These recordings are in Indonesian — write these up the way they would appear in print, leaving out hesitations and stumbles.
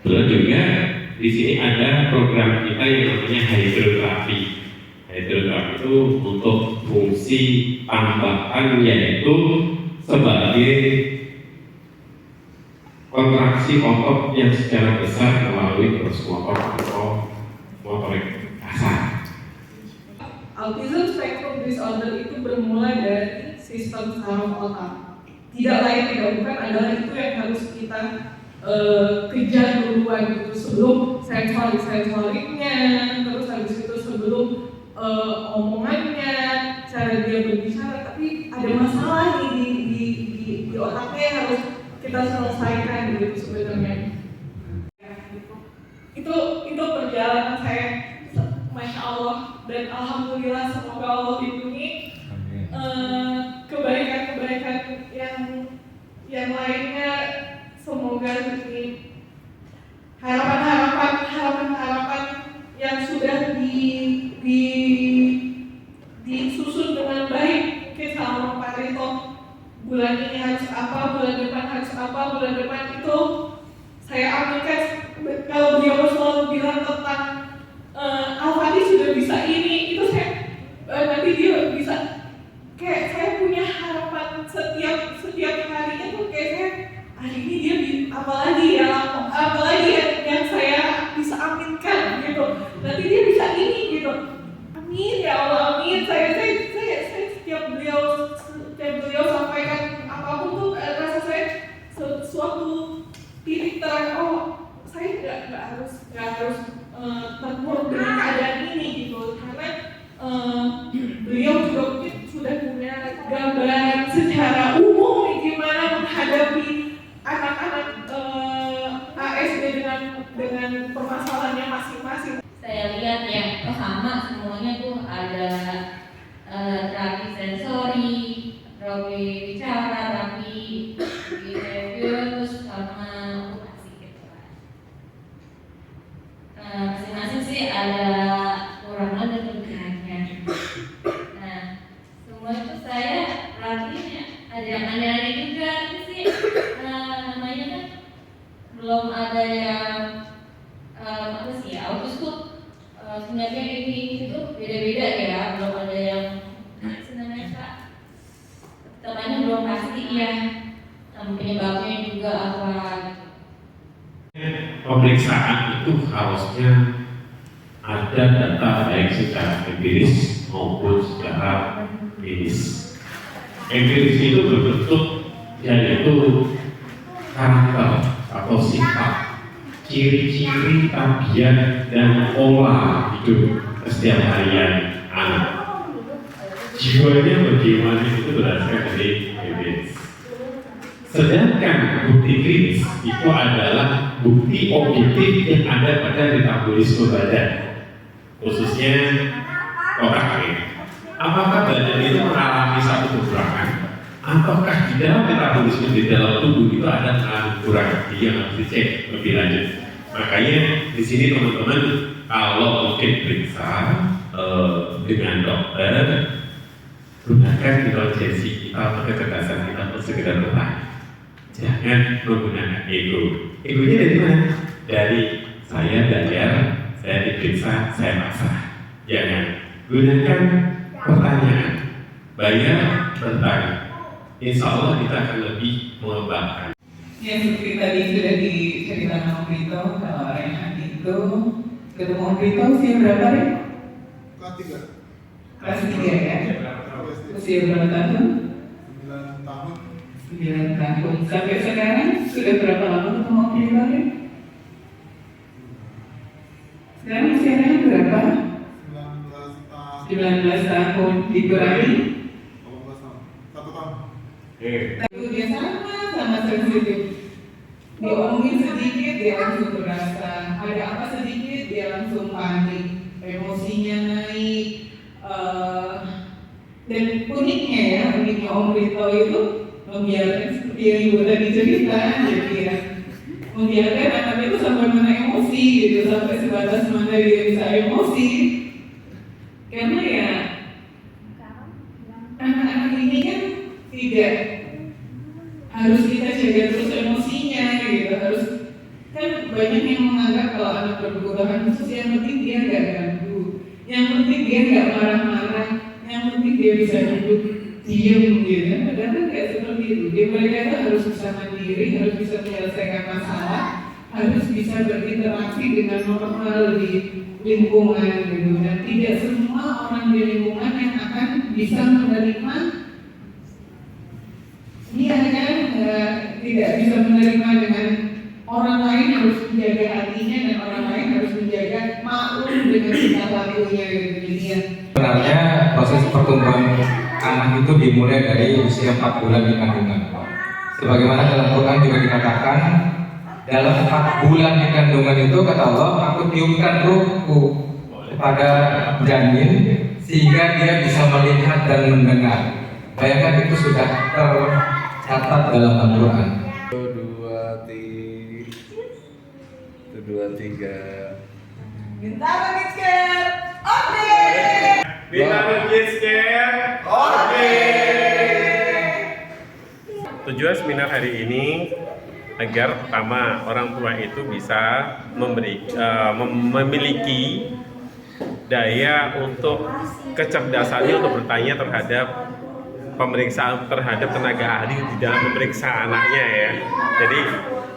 Lalu juga di sini ada program kita yang namanya hidroterapi. Hidroterapi itu untuk fungsi tambahan, yaitu sebagai kontraksi otot yang secara besar melalui proses motor atau motorik kasar. Autism spectrum disorder itu bermula dari sistem saraf otak. Tidak lain tidak bukan adalah itu yang harus kita kejar duluan gitu, sebelum sensoriknya, terus habis itu sebelum omongannya, cara dia berbicara. Tapi ada masalah di otaknya yang harus kita selesaikan gitu sebenarnya. Itu perjalanan saya, masya Allah, dan alhamdulillah semoga Allah lindungi kebaikan-kebaikan yang lainnya. Semoga ini harapan-harapan yang sudah disusun dengan baik sama Pak Rito. Bulan ini harus apa, bulan depan harus apa, bulan depan itu saya aminkan. Kalau beliau selalu bilang tentang Al-Fatih sudah bisa ini, itu saya nanti dia bisa, kayak saya punya harapan setiap harinya tuh, kayak saya hari ini dia apalagi yang saya bisa aminkan gitu, nanti dia bisa ini gitu. Amin ya Allah, amin. Saya setiap beliau sampaikan apapun tuh rasa saya suatu titik terang, oh saya nggak harus terpuruk dengan keadaan ini gitu, karena beliau juga mungkin sudah punya gambaran secara umum gimana menghadapi anak-anak ASD dengan permasalahannya masing-masing. Saya lihat ya, sama semuanya tuh ada terapi sensori, terapi bicara, terapi behavior, terus sama edukasi gitu kan. Masing-masing sih ada kekurangan dan kelebihannya. Nah, semua itu saya perhatiinnya ada yang aneh-aneh juga sih. Namanya kan belum ada yang apa sih ya, autis tuh sebenarnya ini itu beda-beda ya, belum ada yang sebenarnya Kak temannya belum pasti ya, penyebabnya juga apa gitu. Pemeriksaan itu harusnya ada data baik secara empiris maupun secara klinis. Empiris itu berbentuk yaitu karakter atau sifat, ciri-ciri, tabiat, dan pola hidup setiap harian anak. Jiwanya bagaimana itu berdasarkan dari empiris. Sedangkan bukti klinis itu adalah bukti objektif yang ada pada metabolisme badan, khususnya orang. Apakah badan itu mengalami satu kekurangan? Apakah di dalam metabolisme di dalam tubuh itu ada kekurangan yang harus dicek lebih lanjut? Makanya di sini teman-teman kalau mungkin periksa dengan dokter, gunakan intelijensi kita atau kecerdasan kita untuk sekedar bertanya. Jangan menggunakan ego. Egonya dari mana? Dari saya belajar, saya diperiksa, saya pasrah. Jangan gunakan pertanyaan, banyak bertanya. Insya Allah kita akan lebih mengembangkan. Ya, seperti tadi sudah diceritakan Om Rito, kalau Rehan itu ketemu Om Rito usia berapa, Ren? Kelas 3 ya? Usia berapa tahun? 9 tahun. 9 tahun. Sampai sekarang sudah berapa lama ketemu Om Rito, Ren? Sekarang usianya berapa? 19 tahun dikurangi 18 tahun. 1 tahun. dia sama sensitif. Diomongin sedikit dia langsung berasa, ada apa sedikit dia langsung panik, emosinya naik. Dan uniknya Om Rito itu membiarkan seperti yang Ibu tadi cerita, jadi ya membiarkan anak itu sampai mana emosi gitu, sampai sebatas mana dia bisa emosi. Karena ya anak-anak ini kan tidak harus kita jaga terus emosinya gitu, harus Kan banyak yang menganggap kalau anak berkebutuhan khusus yang penting dia nggak ganggu, yang penting dia nggak marah-marah, yang penting dia bisa duduk diem gitu. Padahal kan nggak seperti itu. Dia mereka itu harus bisa mandiri, harus bisa menyelesaikan masalah, harus bisa berinteraksi dengan normal di lingkungan gitu. Dan tidak semua orang di lingkungan yang akan bisa menerima, iya kan, tidak bisa menerima dengan orang lain harus menjaga hatinya dan orang lain harus menjaga maklum dengan tingkah lakunya gitu. Jadi ya. Sebenarnya proses pertumbuhan anak itu dimulai dari usia 4 bulan di kandungan. Sebagaimana dalam Quran juga dikatakan, dalam 4 bulan di kandungan itu kata Allah, aku tiupkan ruhku kepada janin sehingga dia bisa melihat dan mendengar. Bayangkan itu sudah tercatat dalam Al-Quran. 2, 3. Bintaro Kids Care, update! Bintaro Kids Care, tujuan seminar hari ini agar pertama orang tua itu bisa memiliki daya untuk kecerdasannya untuk bertanya terhadap pemeriksaan terhadap tenaga ahli di dalam memeriksa anaknya ya. Jadi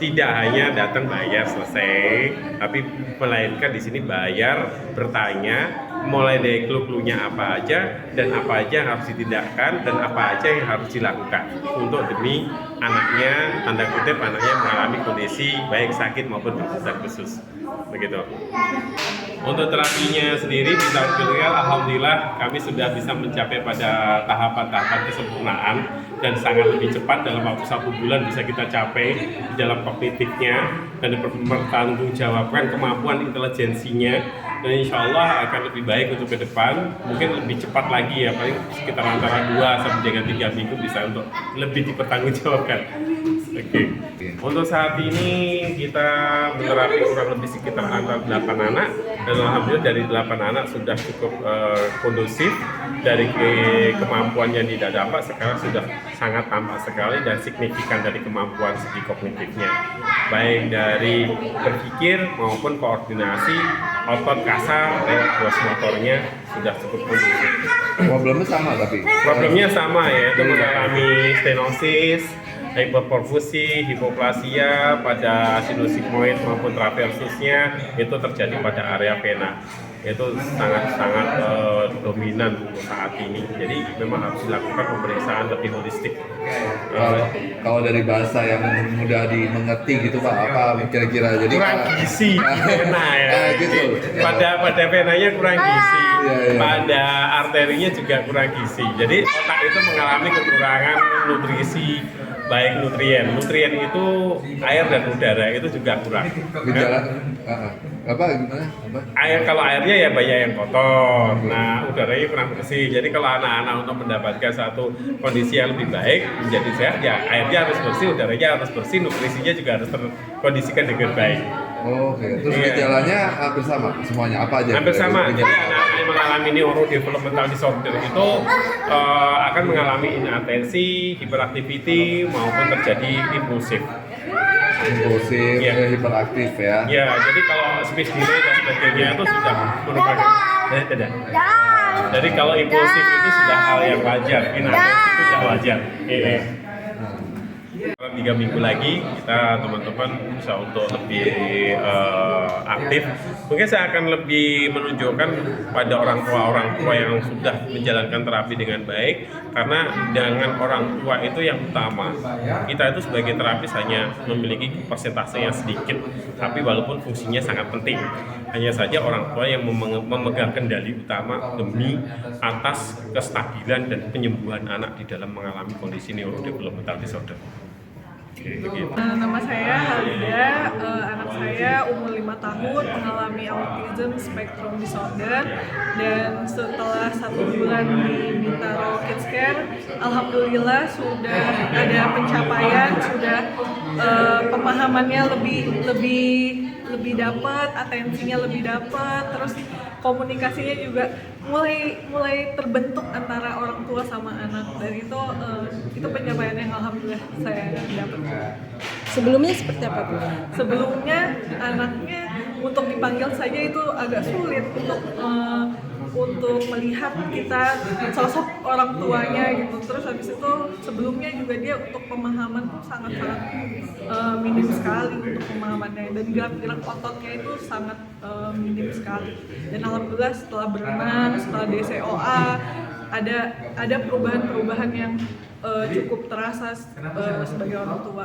tidak hanya datang bayar selesai, tapi melainkan di sini bayar, bertanya, mulai dari clue-cluenya apa aja dan apa aja yang harus ditindakkan dan apa aja yang harus dilakukan untuk demi anaknya, tanda kutip anaknya mengalami kondisi baik sakit maupun berkebutuhan khusus. Begitu. Untuk terapinya sendiri di tahun kedua, alhamdulillah kami sudah bisa mencapai pada tahapan-tahapan kesempurnaan dan sangat lebih cepat dalam waktu 1 bulan bisa kita capai di dalam kognitifnya dan mempertanggungjawabkan kemampuan intelijensinya, dan insya Allah akan lebih baik untuk ke depan, mungkin lebih cepat lagi ya, paling sekitar antara 2 sampai dengan 3 minggu bisa untuk lebih dipertanggungjawabkan. Oke. Untuk saat ini kita menerapi kurang lebih sekitar antara 8 anak dan alhamdulillah dari 8 anak sudah cukup kondusif. Dari kemampuan yang tidak dapat sekarang sudah sangat tampak sekali dan signifikan dari kemampuan segi kognitifnya, baik dari berpikir maupun koordinasi, otot kasar dan kuas motornya sudah cukup kondusif. Problemnya sama tapi? Problemnya sama ya, itu mengalami stenosis, hiperperfusi, hipoplasia pada sinusigmoid maupun traversusnya itu terjadi pada area vena. Itu sangat-sangat dominan untuk saat ini. Jadi memang harus dilakukan pemeriksaan lebih holistik. Kalau dari bahasa yang mudah dimengerti gitu Pak, apa kira-kira? Jadi kurang gizi di vena ya. Gitu. Pada venanya kurang gizi. Iya. Pada arterinya juga kurang gizi. Jadi otak itu mengalami kekurangan nutrisi, baik nutrien itu air dan udara itu juga kurang. Gejala apa gimana? Air, kalau airnya ya banyak yang kotor, nah udaranya kurang bersih. Jadi kalau anak-anak untuk mendapatkan satu kondisi yang lebih baik menjadi sehat ya airnya harus bersih, udaranya harus bersih, nutrisinya juga harus terkondisikan dengan baik. Oke. Terus gejalanya hampir sama semuanya, apa aja? Hampir sama. Jadi anak-anak yang mengalami neurodevelopmental disorder itu akan mengalami inatensi, hiperaktiviti maupun terjadi impulsif, ya. Hiperaktif ya. Ya, jadi kalau speech delay dan sebagainya itu sudah merupakan tidak. Jadi kalau impulsif itu sudah hal yang wajar, inatensi itu sudah wajar. 3 minggu lagi kita teman-teman bisa untuk lebih aktif. Mungkin saya akan lebih menunjukkan pada orang tua yang sudah menjalankan terapi dengan baik, karena dengan orang tua itu yang utama. Kita itu sebagai terapis hanya memiliki persentase yang sedikit, tapi walaupun fungsinya sangat penting. Hanya saja orang tua yang memegang kendali utama demi atas kestabilan dan penyembuhan anak di dalam mengalami kondisi neurodevelopmental disorder. Nama saya Halida, anak saya umur 5 tahun mengalami autism spectrum disorder, dan setelah 1 bulan di Bintaro Kids Care, alhamdulillah sudah ada pencapaian, sudah pemahamannya lebih dapat, atensinya lebih dapat, terus komunikasinya juga mulai terbentuk antara orang tua sama anak, dan itu pencapaian yang alhamdulillah saya dapat. Sebelumnya seperti apa Bu? Sebelumnya anaknya untuk dipanggil saja itu agak sulit untuk melihat kita sosok orang tuanya gitu. Terus habis itu sebelumnya juga dia untuk pemahaman tuh sangat-sangat minim sekali untuk pemahamannya, dan gerak-gerak ototnya itu sangat minim sekali. Dan alhamdulillah setelah berenang, setelah DCOA ada perubahan-perubahan yang cukup terasa sebagai orang tua.